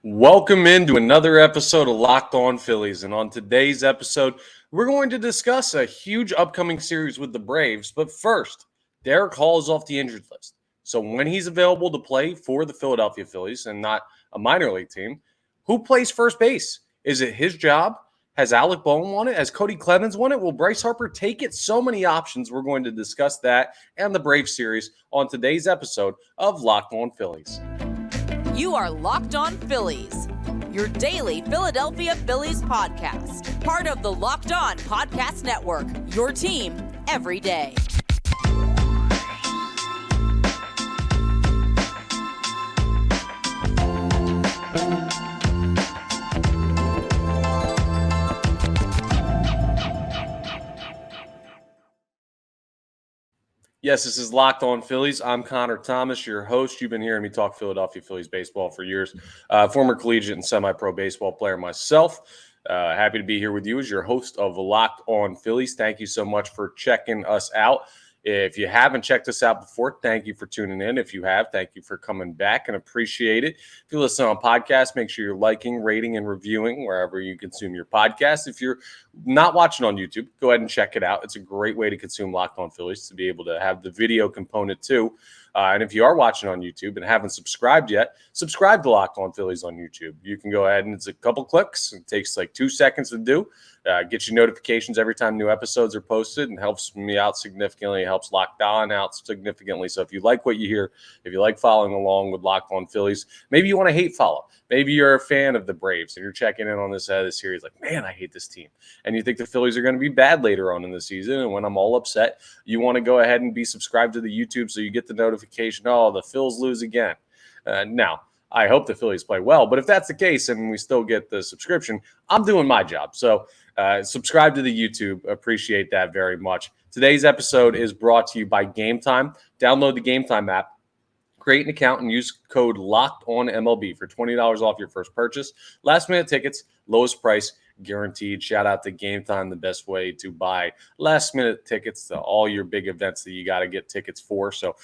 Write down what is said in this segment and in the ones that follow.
Welcome into another episode of Locked On Phillies. And on today's episode, we're going to discuss a huge upcoming series with the Braves. But first, Darick Hall is off the injured list. So when he's available to play for the Philadelphia Phillies and not a minor league team, who plays first base? Is it his job? Has Alec Bohm won it? Has Cody Clemens won it? Will Bryce Harper take it? So many options. We're going to discuss that and the Braves series on today's episode of Locked On Phillies. You are Locked On Phillies, your daily Philadelphia Phillies podcast. Part of the Locked On Podcast Network, your team every day. Yes, this is Locked On Phillies. I'm Connor Thomas, your host. You've been hearing me talk Philadelphia Phillies baseball for years. Former collegiate and semi-pro baseball player myself. Happy to be here with you as your host of Locked On Phillies. Thank you so much for checking us out. If you haven't checked us out before, thank you for tuning in. If you have, thank you for coming back and appreciate it. If you listen on podcasts, make sure you're liking, rating, and reviewing wherever you consume your podcast. If you're not watching on YouTube, go ahead and check it out. It's a great way to consume Locked On Phillies, to be able to have the video component too. And if you are watching on YouTube and haven't subscribed yet, subscribe to Locked On Phillies on YouTube. You can go ahead and it's a couple clicks. It takes like 2 seconds to do. Get you notifications every time new episodes are posted and helps me out significantly. It helps Locked On out significantly. So if you like what you hear, if you like following along with Locked On Phillies, maybe you want to hate follow. Maybe you're a fan of the Braves and you're checking in on this series like, man, I hate this team. And you think the Phillies are going to be bad later on in the season. And when I'm all upset, you want to go ahead and be subscribed to the YouTube so you get the notification, oh, the Phils lose again. Now, I hope the Phillies play well. But if that's the case and we still get the subscription, I'm doing my job. So subscribe to the YouTube. Appreciate that very much. Today's episode is brought to you by Game Time. Download the Game Time app. Create an account and use code LOCKEDONMLB for $20 off your first purchase. Last-minute tickets, lowest price guaranteed. Shout out to Game Time, the best way to buy last-minute tickets to all your big events that you got to get tickets for. So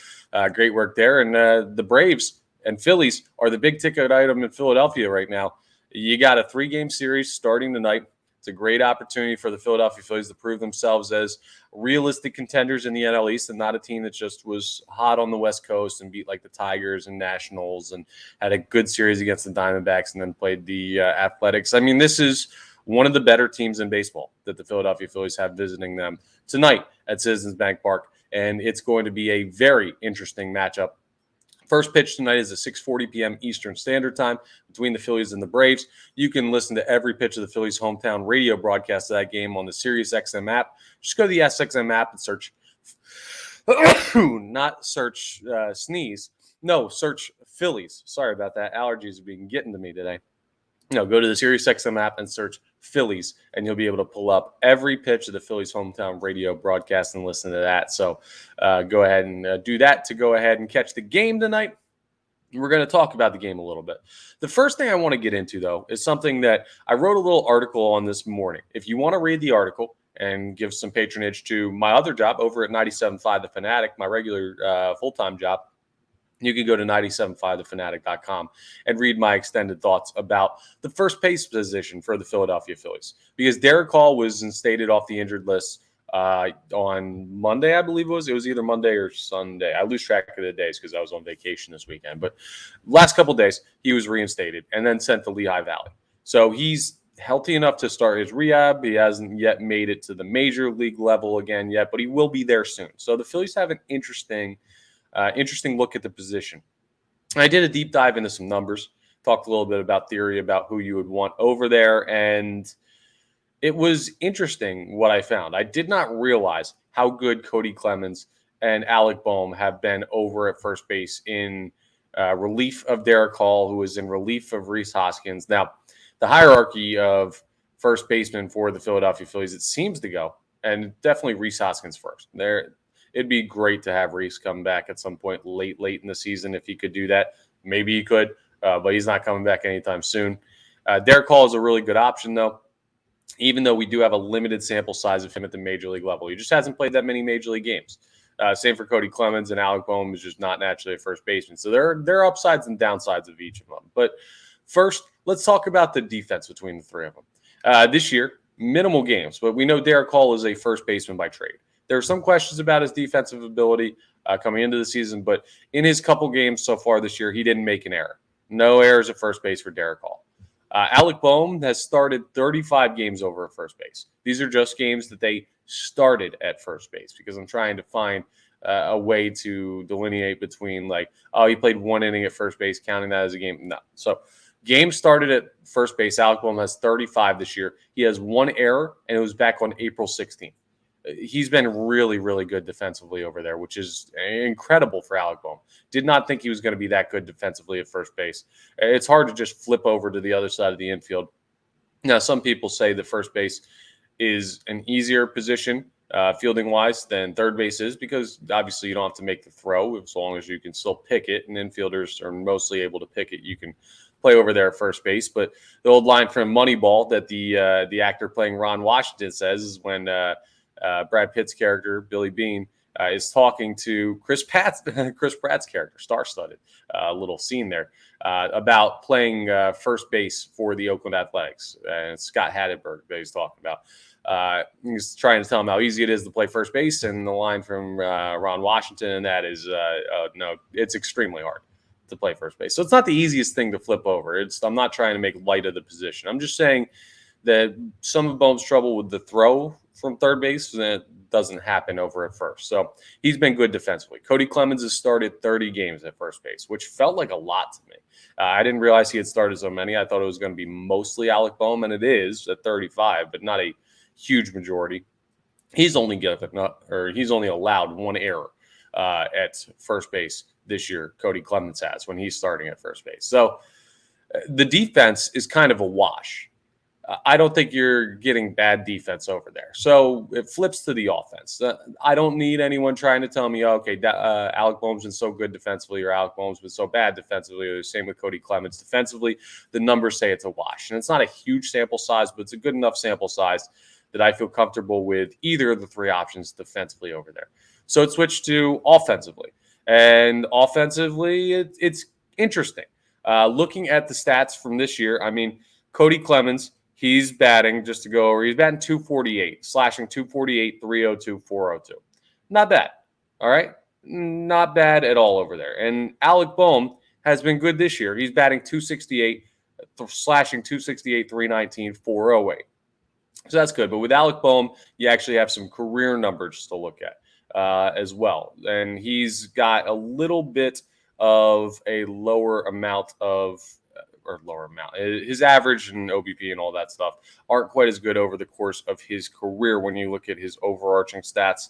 great work there. And the Braves and Phillies are the big ticket item in Philadelphia right now. You got a 3-game series starting tonight. It's a great opportunity for the Philadelphia Phillies to prove themselves as realistic contenders in the NL East and not a team that just was hot on the West Coast and beat like the Tigers and Nationals and had a good series against the Diamondbacks and then played the Athletics. I mean, this is one of the better teams in baseball that the Philadelphia Phillies have visiting them tonight at Citizens Bank Park, and it's going to be a very interesting matchup. First pitch tonight is at 6:40 p.m. Eastern Standard Time between the Phillies and the Braves. You can listen to every pitch of the Phillies' hometown radio broadcast of that game on the SiriusXM app. Just go to the SXM app and search, not search sneeze. No, search Phillies. Sorry about that. Allergies have been getting to me today. No, go to the SiriusXM app and search Phillies, and you'll be able to pull up every pitch of the Phillies hometown radio broadcast and listen to that. So go ahead and do that to go ahead and catch the game tonight. We're going to talk about the game a little bit. The first thing I want to get into, though, is something that I wrote a little article on this morning. If you want to read the article and give some patronage to my other job over at 97.5 The Fanatic, my regular full-time job, you can go to 975thefanatic.com and read my extended thoughts about the first base position for the Philadelphia Phillies. Because Darick Hall was instated off the injured list on Monday, I believe it was. It was either Monday or Sunday. I lose track of the days because I was on vacation this weekend. But last couple of days, he was reinstated and then sent to Lehigh Valley. So he's healthy enough to start his rehab. He hasn't yet made it to the major league level again yet, but he will be there soon. So the Phillies have an interesting look at the position. I did a deep dive into some numbers, talked a little bit about theory about who you would want over there, and it was interesting what I found. I did not realize how good Cody Clemens and Alec Bohm have been over at first base in relief of Darick Hall, who is in relief of Rhys Hoskins. Now, the hierarchy of first baseman for the Philadelphia Phillies, it seems to go, and definitely Rhys Hoskins first. It'd be great to have Rhys come back at some point late in the season if he could do that. Maybe he could, but he's not coming back anytime soon. Darick Hall is a really good option, though, even though we do have a limited sample size of him at the major league level. He just hasn't played that many major league games. Same for Cody Clemens, and Alec Bohm is just not naturally a first baseman. So there are upsides and downsides of each of them. But First, let's talk about the defense between the three of them. This year, minimal games, but we know Darick Hall is a first baseman by trade. There are some questions about his defensive ability coming into the season, but in his couple games so far this year, he didn't make an error. No errors at first base for Darick Hall. Alec Bohm has started 35 games over at first base. These are just games that they started at first base, because I'm trying to find a way to delineate between he played one inning at first base, counting that as a game. No. So games started at first base. Alec Bohm has 35 this year. He has one error, and it was back on April 16th. He's been really, really good defensively over there, which is incredible for Alec Bohm. Did not think he was going to be that good defensively at first base. It's hard to just flip over to the other side of the infield. Now, some people say that first base is an easier position fielding-wise than third base is, because obviously you don't have to make the throw as long as you can still pick it, and infielders are mostly able to pick it. You can play over there at first base. But the old line from Moneyball that the actor playing Ron Washington says is when Brad Pitt's character, Billy Bean, is talking to Chris Pratt's character, star-studded little scene there, about playing first base for the Oakland Athletics. And Scott Hatteberg that he's talking about. He's trying to tell him how easy it is to play first base, and the line from Ron Washington, and that is, no, it's extremely hard to play first base. So it's not the easiest thing to flip over. I'm not trying to make light of the position. I'm just saying that some of Bohm's trouble with the throw from third base, that doesn't happen over at first. So he's been good defensively. Cody Clemens has started 30 games at first base, which felt like a lot to me. I didn't realize he had started so many. I thought it was going to be mostly Alec Bohm, and it is at 35, but not a huge majority. He's only allowed one error at first base this year. Cody Clemens has, when he's starting at first base. So the defense is kind of a wash. I don't think you're getting bad defense over there. So it flips to the offense. I don't need anyone trying to tell me, Alec Bohm's been so good defensively, or Alec Bohm's been so bad defensively, or the same with Cody Clemens. Defensively, the numbers say it's a wash. And it's not a huge sample size, but it's a good enough sample size that I feel comfortable with either of the three options defensively over there. So it switched to offensively. And offensively, it's interesting. Looking at the stats from this year, I mean, Cody Clemens, he's batting, just to go over, he's batting 248, slashing 248, 302, 402. Not bad. All right? Not bad at all over there. And Alec Bohm has been good this year. He's batting 268, slashing 268, 319, 408. So that's good. But with Alec Bohm, you actually have some career numbers to look at as well. And he's got a little bit of a lower amount. His average and OBP and all that stuff aren't quite as good over the course of his career. When you look at his overarching stats,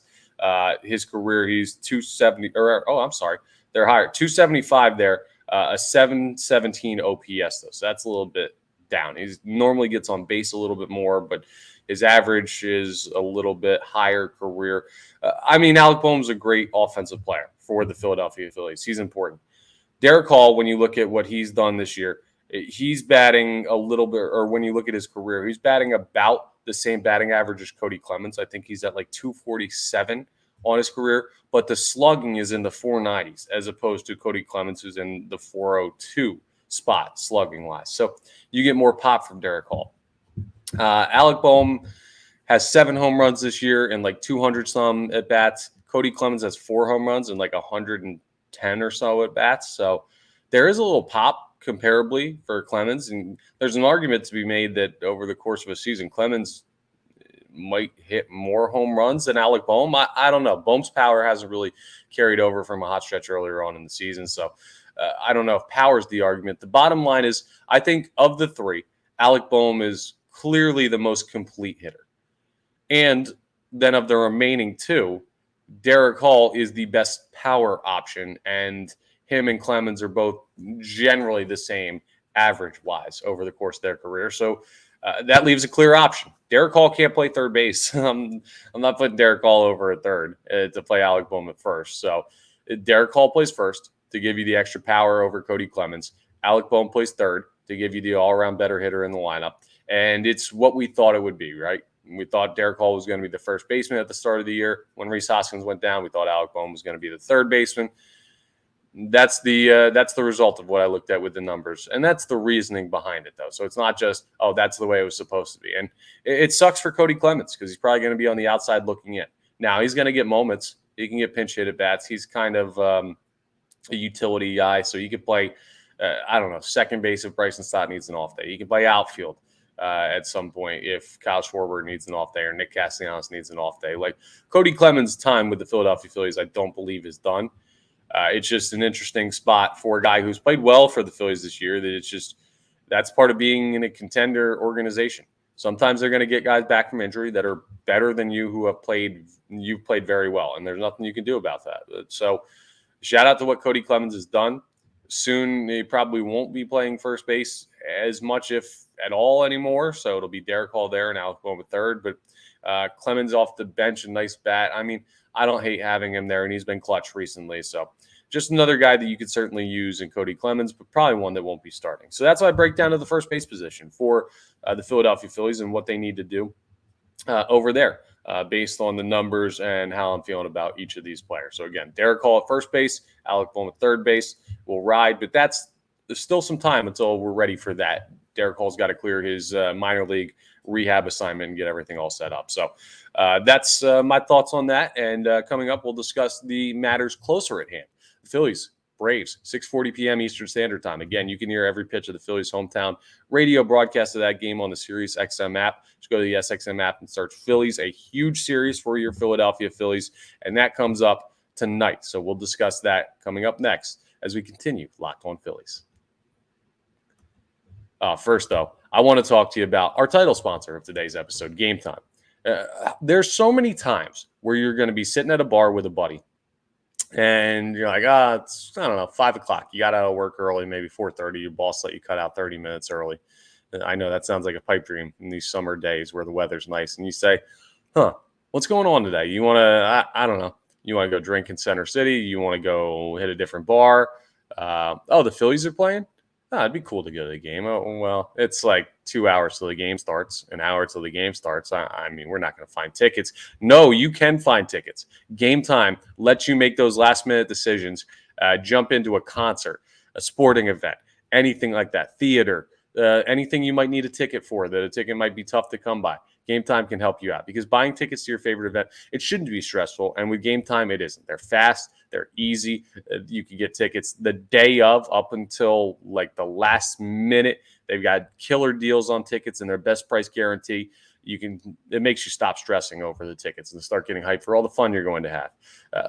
his career, he's 270, they're higher, 275 there, a 717 OPS though. So that's a little bit down. He normally gets on base a little bit more, but his average is a little bit higher career. Alec Bohm's a great offensive player for the Philadelphia Phillies. He's important. Darick Hall, when you look at what he's done this year, he's batting a little bit, or when you look at his career, he's batting about the same batting average as Cody Clemens. I think he's at 247 on his career, but the slugging is in the 490s as opposed to Cody Clemens, who's in the 402 spot slugging-wise. So you get more pop from Darick Hall. Alec Bohm has 7 home runs this year and 200-some at-bats. Cody Clemens has 4 home runs and 110 or so at-bats. So there is a little pop comparably for Clemens, and there's an argument to be made that over the course of a season, Clemens might hit more home runs than Alec Bohm. I don't know. Bohm's power hasn't really carried over from a hot stretch earlier on in the season, so I don't know if power's the argument. The bottom line is, I think of the three, Alec Bohm is clearly the most complete hitter. And then of the remaining two, Darick Hall is the best power option, and him and Clemens are both generally the same average-wise over the course of their career. So that leaves a clear option. Darick Hall can't play third base. I'm not putting Darick Hall over at third to play Alec Bohm at first. So Darick Hall plays first to give you the extra power over Cody Clemens. Alec Bohm plays third to give you the all-around better hitter in the lineup. And it's what we thought it would be, right? We thought Darick Hall was going to be the first baseman at the start of the year. When Rhys Hoskins went down, we thought Alec Bohm was going to be the third baseman. That's the result of what I looked at with the numbers, and that's the reasoning behind it, though. So it's not just, oh, that's the way it was supposed to be. And it sucks for Cody Clemens because he's probably going to be on the outside looking in. Now he's going to get moments. He can get pinch hit at bats. He's kind of a utility guy, so he could play. I don't know, second base if Bryson Stott needs an off day. He can play outfield at some point if Kyle Schwarber needs an off day or Nick Castellanos needs an off day. Like Cody Clemens' time with the Philadelphia Phillies, I don't believe is done. It's just an interesting spot for a guy who's played well for the Phillies this year. That's part of being in a contender organization. Sometimes they're going to get guys back from injury that are better than you who you've played very well, and there's nothing you can do about that. So shout out to what Cody Clemens has done. Soon he probably won't be playing first base as much, if at all, anymore. So it'll be Darick Hall there, and Alex going with third. But Clemens off the bench, a nice bat. I mean, I don't hate having him there, and he's been clutch recently. So just another guy that you could certainly use in Cody Clemens, but probably one that won't be starting. So that's why I break down to the first base position for the Philadelphia Phillies and what they need to do over there based on the numbers and how I'm feeling about each of these players. So again, Darick Hall at first base, Alec Bohm at third base will ride, but there's still some time until we're ready for that. Darick Hall's got to clear his minor league rehab assignment and get everything all set up. So that's my thoughts on that. And coming up, we'll discuss the matters closer at hand. The Phillies, Braves, 6:40 p.m. Eastern Standard Time. Again, you can hear every pitch of the Phillies' hometown radio broadcast of that game on the Sirius XM app. Just go to the SXM app and search Phillies, a huge series for your Philadelphia Phillies. And that comes up tonight. So we'll discuss that coming up next as we continue Locked On Phillies. First, though, I want to talk to you about our title sponsor of today's episode, Game Time. There's so many times where you're going to be sitting at a bar with a buddy, and you're like, it's, I don't know, 5 o'clock. You got out of work early, maybe 4:30. Your boss let you cut out 30 minutes early. I know that sounds like a pipe dream in these summer days where the weather's nice. And you say, what's going on today? You want to, I don't know, you want to go drink in Center City? You want to go hit a different bar? The Phillies are playing? It'd be cool to go to the game. Oh, well, it's like 2 hours till the game starts, an hour till the game starts. I mean, we're not going to find tickets. No, you can find tickets. Game Time lets you make those last-minute decisions, jump into a concert, a sporting event, anything like that, theater, anything you might need a ticket for that a ticket might be tough to come by. Game Time can help you out because buying tickets to your favorite event, it shouldn't be stressful. And with Game Time, it isn't. They're fast. They're easy. You can get tickets the day of up until like the last minute. They've got killer deals on tickets and their best price guarantee. It makes you stop stressing over the tickets and start getting hyped for all the fun you're going to have.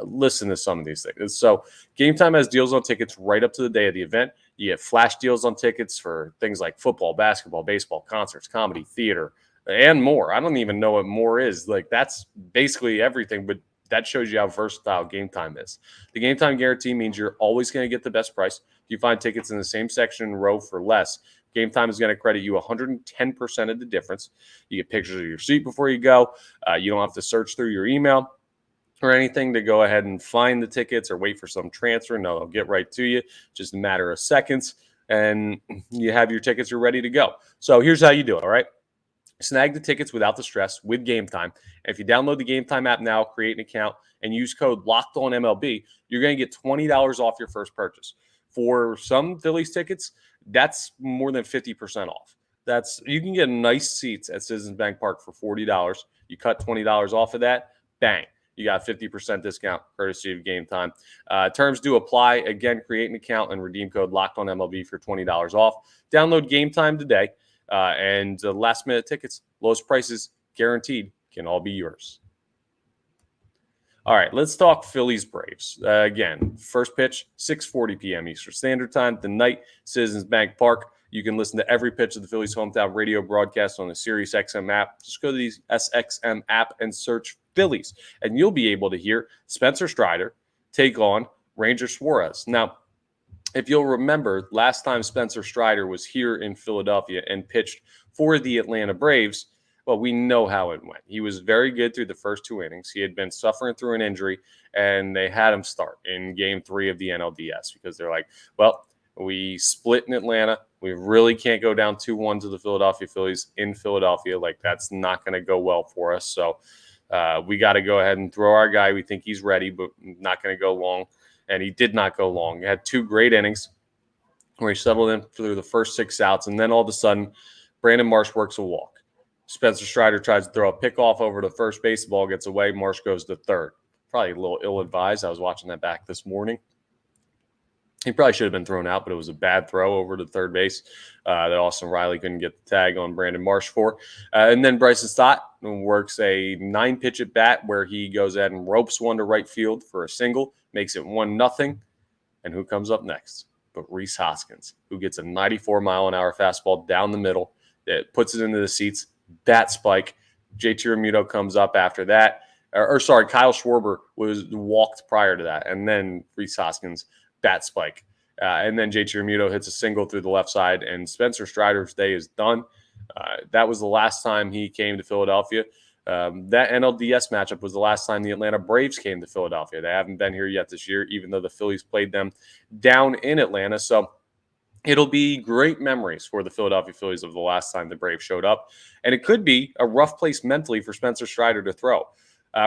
Listen to some of these things. So Game Time has deals on tickets right up to the day of the event. You get flash deals on tickets for things like football, basketball, baseball, concerts, comedy, theater, and more. I don't even know what more is. Like, that's basically everything, but that shows you how versatile Game Time is. The Game Time guarantee means you're always going to get the best price. If you find tickets in the same section and row for less, Game Time is going to credit you 110% of the difference. You get pictures of your seat before you go. You don't have to search through your email or anything to go ahead and find the tickets or wait for some transfer. No, they'll get right to you. Just a matter of seconds, and you have your tickets. You're ready to go. So here's how you do it, all right? Snag the tickets without the stress with Game Time. And if you download the Game Time app now, create an account, and use code LOCKEDONMLB, you're going to get $20 off your first purchase. For some Phillies tickets, that's more than 50% off. You can get nice seats at Citizens Bank Park for $40. You cut $20 off of that, bang. You got 50% discount courtesy of Game Time. Terms do apply. Again, create an account and redeem code LOCKEDONMLB for $20 off. Download Game Time today. And last-minute tickets, lowest prices guaranteed, can all be yours. All right, let's talk Phillies-Braves. Again, first pitch, 6:40 p.m. Eastern Standard Time tonight, Citizens Bank Park. You can listen to every pitch of the Phillies' hometown radio broadcast on the Sirius XM app. Just go to the SXM app and search Phillies, and you'll be able to hear Spencer Strider take on Ranger Suarez. Now, if you'll remember, last time Spencer Strider was here in Philadelphia and pitched for the Atlanta Braves, well, we know how it went. He was very good through the first 2 innings. He had been suffering through an injury, and they had him start in Game 3 of the NLDS because they're like, well, we split in Atlanta. We really can't go down 2-1 to the Philadelphia Phillies in Philadelphia. Like, that's not going to go well for us. So we got to go ahead and throw our guy. We think he's ready, but not going to go long. and he did not go long. He had 2 great innings where he settled in through the first 6 outs, and then all of a sudden, Brandon Marsh works a walk. Spencer Strider tries to throw a pickoff over to first base. The ball gets away. Marsh goes to third. Probably a little ill-advised. I was watching that back this morning. He probably should have been thrown out, but it was a bad throw over to third base that Austin Riley couldn't get the tag on Brandon Marsh for. And then Bryson Stott works a 9-pitch at bat where he goes ahead and ropes one to right field for a single, makes it 1-0. And who comes up next? But Rhys Hoskins, who gets a 94-mile-an-hour fastball down the middle. It puts it into the seats, bat spike. JT Realmuto comes up after that. Kyle Schwarber was walked prior to that. And then Rhys Hoskins, bat spike. And then JT Realmuto hits a single through the left side, and Spencer Strider's day is done. That was the last time he came to Philadelphia. That NLDS matchup was the last time the Atlanta Braves came to Philadelphia. They haven't been here yet this year, even though the Phillies played them down in Atlanta. So it'll be great memories for the Philadelphia Phillies of the last time the Braves showed up. And it could be a rough place mentally for Spencer Strider to throw.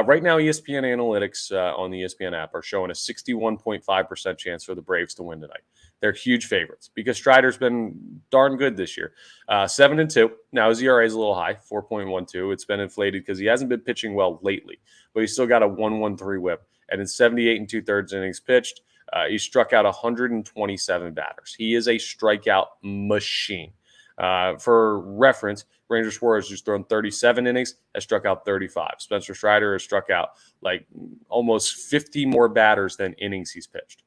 Right now, ESPN analytics on the ESPN app are showing a 61.5% chance for the Braves to win tonight. They're huge favorites because Strider's been darn good this year. 7-2. Now, his ERA is a little high, 4.12. It's been inflated because he hasn't been pitching well lately, but he's still got a 1.13 whip. And in 78 2/3 innings pitched, he struck out 127 batters. He is a strikeout machine. For reference, Ranger Suarez, who's thrown 37 innings, has struck out 35. Spencer Strider has struck out like almost 50 more batters than innings he's pitched.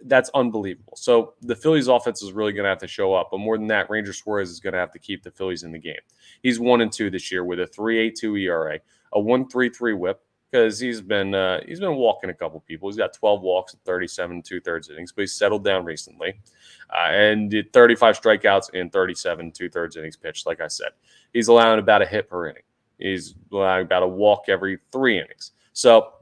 That's unbelievable. So the Phillies offense is really going to have to show up. But more than that, Ranger Suarez is going to have to keep the Phillies in the game. He's 1-2 this year with a 3.82 ERA, a 1.33 whip, because he's been walking a couple people. He's got 12 walks in 37 2/3 innings, but he's settled down recently. And did 35 strikeouts in 37 2/3 innings pitched, like I said. He's allowing about a hit per inning. He's allowing about a walk every 3 innings. So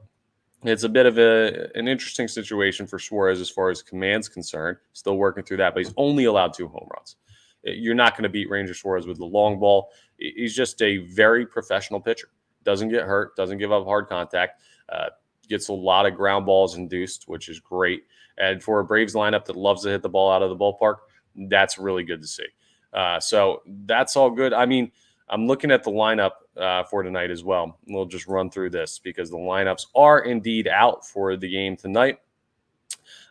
it's a bit of an interesting situation for Suarez as far as command's concerned. Still working through that, but he's only allowed 2 home runs. You're not going to beat Ranger Suarez with the long ball. He's just a very professional pitcher. Doesn't get hurt, doesn't give up hard contact, gets a lot of ground balls induced, which is great. And for a Braves lineup that loves to hit the ball out of the ballpark, that's really good to see. So that's all good. I mean, I'm looking at the lineup for tonight as well. We'll just run through this because the lineups are indeed out for the game tonight.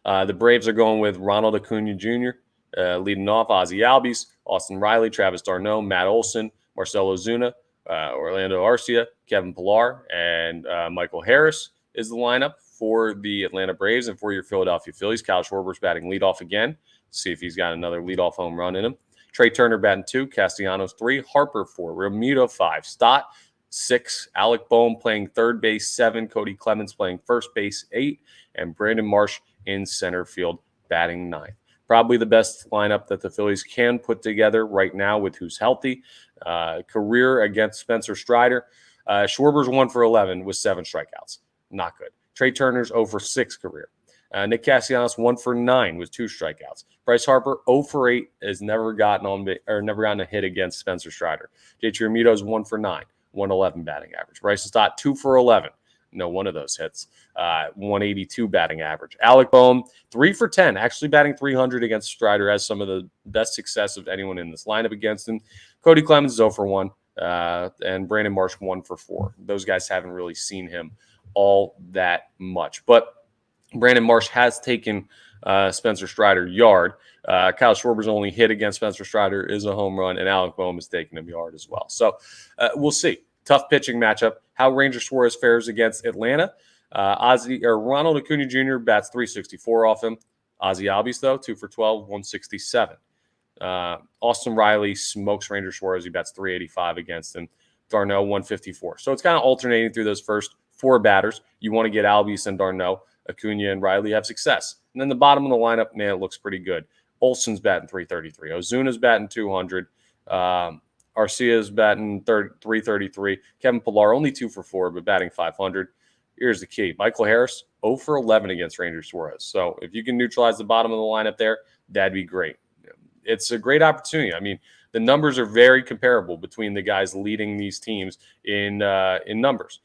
The Braves are going with Ronald Acuna Jr., leading off, Ozzie Albies, Austin Riley, Travis d'Arnaud, Matt Olson, Marcell Ozuna, Orlando Arcia, Kevin Pillar, and Michael Harris is the lineup for the Atlanta Braves. And for your Philadelphia Phillies, Kyle Schwarber's batting leadoff again. See if he's got another leadoff home run in him. Trey Turner batting 2, Castellanos 3, Harper 4, Realmuto 5, Stott 6, Alec Boehm playing third base 7, Cody Clemens playing first base 8, and Brandon Marsh in center field batting 9. Probably the best lineup that the Phillies can put together right now with who's healthy. Career against Spencer Strider. Schwarber's 1-for-11 with 7 strikeouts. Not good. Trey Turner's 0-for-6 career. Nick Castellanos 1-for-9 with 2 strikeouts. Bryce Harper 0-for-8 has never gotten a hit against Spencer Strider. JT Realmuto's 1-for-9, 111 batting average. Bryson Stott 2-for-11. No one of those hits. 182 batting average. Alec Boehm, 3-for-10, actually batting 300 against Strider, has some of the best success of anyone in this lineup against him. Cody Clemens is 0-for-1, and Brandon Marsh 1-for-4. Those guys haven't really seen him all that much. But Brandon Marsh has taken Spencer Strider yard. Kyle Schwarber's only hit against Spencer Strider is a home run, and Alec Boehm has taken him yard as well. So we'll see. Tough pitching matchup. How Ranger Suarez fares against Atlanta. Ronald Acuna Jr. bats 364 off him. Ozzie Albies, though, 2-for-12, 167. Austin Riley smokes Ranger Suarez. He bats 385 against him. d'Arnaud, 154. So it's kind of alternating through those first 4 batters. You want to get Albies and d'Arnaud. Acuna and Riley have success. And then the bottom of the lineup, man, it looks pretty good. Olson's batting 333. Ozuna's batting 200. Arcia's batting 333. Kevin Pillar, only 2-for-4, but batting 500. Here's the key. Michael Harris, 0-for-11 against Ranger Suarez. So if you can neutralize the bottom of the lineup there, that'd be great. It's a great opportunity. I mean, the numbers are very comparable between the guys leading these teams in numbers.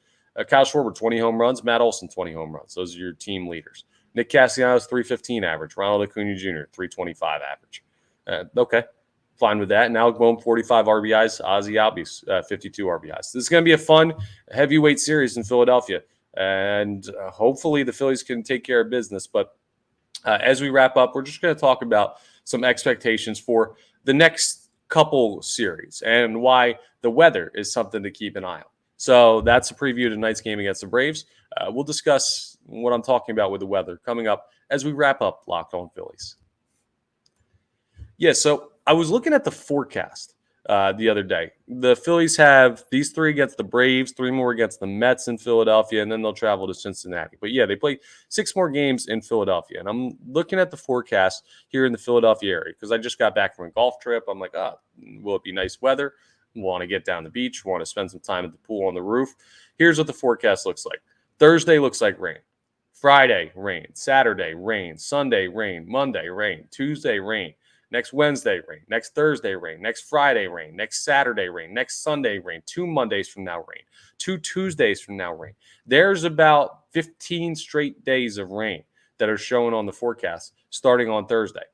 Kyle Schwarber, 20 home runs. Matt Olson, 20 home runs. Those are your team leaders. Nick Castellanos, 315 average. Ronald Acuna Jr., 325 average. Okay, fine with that. And Alec Bohm, 45 RBIs. Ozzie Albies, 52 RBIs. This is going to be a fun heavyweight series in Philadelphia. And hopefully the Phillies can take care of business. But as we wrap up, we're just going to talk about some expectations for the next couple series and why the weather is something to keep an eye on. So that's a preview of tonight's game against the Braves. We'll discuss what I'm talking about with the weather coming up as we wrap up Locked On Phillies. Yeah, so I was looking at the forecast the other day. The Phillies have these 3 against the Braves, 3 more against the Mets in Philadelphia, and then they'll travel to Cincinnati. But yeah, they play 6 more games in Philadelphia. And I'm looking at the forecast here in the Philadelphia area because I just got back from a golf trip. I'm like, will it be nice weather? Want to get down the beach, want to spend some time at the pool on the roof. Here's what the forecast looks like. Thursday looks like rain. Friday, rain. Saturday, rain. Sunday, rain. Monday, rain. Tuesday, rain. Next Wednesday, rain. Next Thursday, rain. Next Friday, rain. Next Saturday, rain. Next Sunday, rain. 2 Mondays from now, rain. 2 Tuesdays from now, rain. There's about 15 straight days of rain that are shown on the forecast starting on Thursday.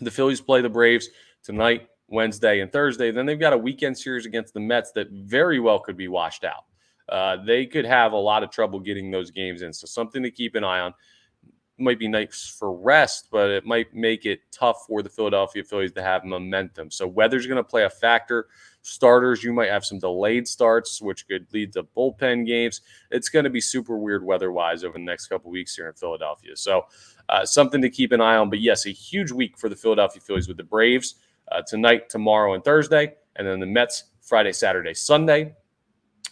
The Phillies play the Braves tonight, Wednesday, and Thursday. Then they've got a weekend series against the Mets that very well could be washed out. They could have a lot of trouble getting those games in. So something to keep an eye on. Might be nice for rest, but it might make it tough for the Philadelphia Phillies to have momentum. So weather's going to play a factor. Starters, you might have some delayed starts, which could lead to bullpen games. It's going to be super weird weather-wise over the next couple of weeks here in Philadelphia. So something to keep an eye on. But yes, a huge week for the Philadelphia Phillies with the Braves tonight, tomorrow, and Thursday, and then the Mets Friday, Saturday, Sunday.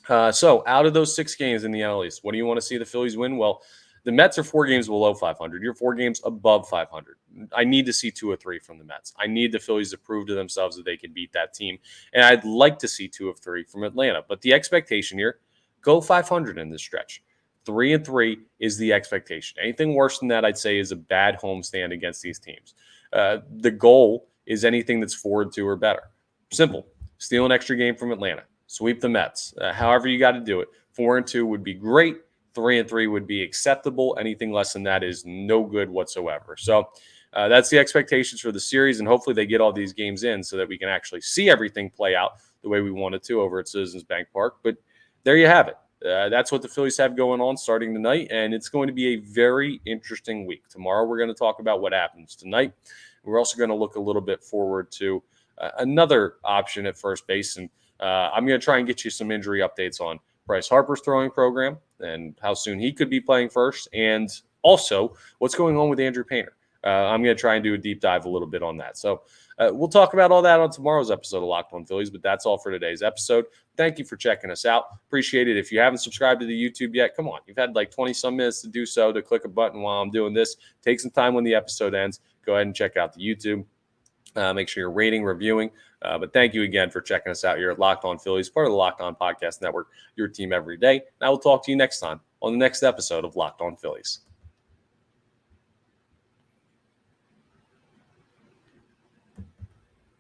So out of those 6 games in the NL East, what do you want to see the Phillies win? Well, the Mets are 4 games below 500. You're 4 games above 500. I need to see 2 or 3 from the Mets. I need the Phillies to prove to themselves that they can beat that team. And I'd like to see 2 of 3 from Atlanta. But the expectation here, go 500 in this stretch. 3-3 is the expectation. Anything worse than that, I'd say, is a bad homestand against these teams. The goal is anything that's 4-2 or better. Simple. Steal an extra game from Atlanta. Sweep the Mets. However you got to do it. 4-2 would be great. 3-3 would be acceptable. Anything less than that is no good whatsoever. So that's the expectations for the series, and hopefully they get all these games in so that we can actually see everything play out the way we wanted to over at Citizens Bank Park. But there you have it. That's what the Phillies have going on starting tonight, and it's going to be a very interesting week. Tomorrow we're going to talk about what happens tonight. We're also going to look a little bit forward to another option at first base, and I'm going to try and get you some injury updates on Bryce Harper's throwing program and how soon he could be playing first, and also what's going on with Andrew Painter. I'm going to try and do a deep dive a little bit on that. So we'll talk about all that on tomorrow's episode of Locked On Phillies, but that's all for today's episode. Thank you for checking us out. Appreciate it. If you haven't subscribed to the YouTube yet, come on. You've had like 20-some minutes to do so, to click a button while I'm doing this. Take some time when the episode ends. Go ahead and check out the YouTube. Make sure you're rating, reviewing. But thank you again for checking us out here at Locked On Phillies, part of the Locked On Podcast Network, your team every day. And I will talk to you next time on the next episode of Locked On Phillies.